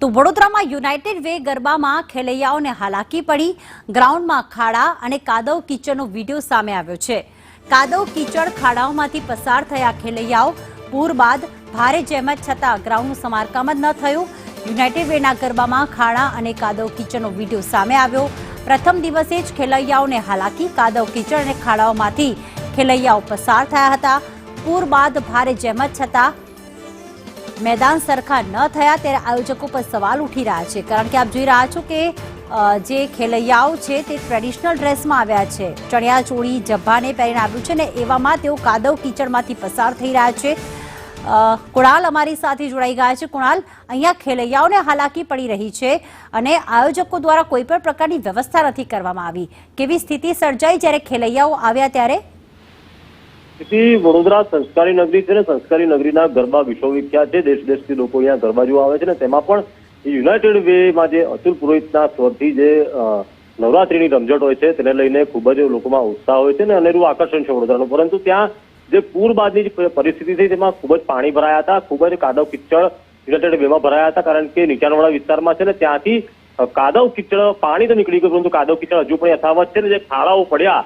તો વડોદરામાં United way ગરબામાં ખેલૈયાઓને હાલાકી પડી। ગ્રાઉન્ડમાં ખાડા અને કાદવ કીચડનો વિડીયો સામે આવ્યો છે। કાદવ કીચડ ખાડાઓમાંથી પસાર થયા ખેલૈયાઓ। પૂર બાદ ભારે જહેમત છતાં ગ્રાઉન્ડનું સમારકામ જ ન થયું। યુનાઇટેડ વેના ગરબામાં ખાડા અને કાદવ કીચડનો વિડીયો સામે આવ્યો। પ્રથમ દિવસે જ ખેલૈયાઓને હાલાકી, કાદવ કીચડ અને ખાડાઓમાંથી ખેલૈયાઓ પસાર થયા હતા। પૂર બાદ ભારે જહેમત છતાં मैदान सरखा न थया त्यारे आयोजकों पर सवाल उठी रहा है। कारण के आप जोई रहा छो के जे खेलैयाओ छे ते ट्रेडिशनल ड्रेस में आव्या छे, चणिया चोळी जब्बा ने पहेरीने आव्युं छे ने एवामां तेओ कादव कीचड़मांथी पसार थई रह्या छे। कुणाल अमारी साथे जोड़ाई गया है। कुणाल, अहींया खेलैयाओने हालाकी पड़ी रही छे अने आयोजकों द्वारा कोई पण प्रकारनी व्यवस्था नथी करवामां आवी। केवी स्थिति सर्जाई ज्यारे खेलैयाओ आव्या त्यारे? वडोदरा संस्कारी नगरी है। संस्कारी नगरी गरबा विश्वविख्यात है। देश देश की लोग यहाँ गरबा जो आवे छे तेमां पण युनाइटेड वे में अतुल पुरोहितना स्वरथी जे नवरात्रिनी रमझट होय छे तेने लईने खूब ज लोकोमां उत्साह होय छे ने अनेरुं आकर्षण छे वडोदरानुं। परंतु त्यां जे पूर बादनी परिस्थिति थई तेमां खूब ज पाणी भराया हता, खूब ज कादव कीचड़ युनाइटेड वेमां भराया हता। कारण के नीचाणवाळा विस्तारमां छे ने त्यांथी कादव कीचड़ पाणी तो निकળી ગયું परंतु कादव कीचड़ हजू पण यथावत छे ने जे खाड़ाओ पड्या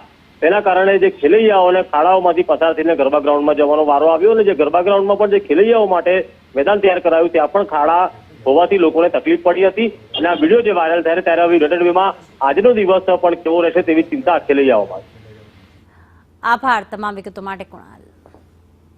तेना कारणे जे खेलैयाओने खाड़ाओमांथी पसार थईने गरबा ग्राउंडमां जવાનો वारो આવ્યો અને જે ગરબા ગ્રાઉન્ડમાં પણ જે ખેલૈયાઓ માટે મેદાન તૈયાર કરાયું ત્યાં પણ ખાડા હોવાથી લોકોને તકલીફ પડી હતી અને આ વિડીયો જે વાયરલ થયો ત્યારે હવે યુનાઇટેડ વેમાં આજનો દિવસ પણ કેવો રહેશે તેવી ચિંતા ખેલૈયાઓમાં। આભાર તમામ વિગતો માટે કુણાલ।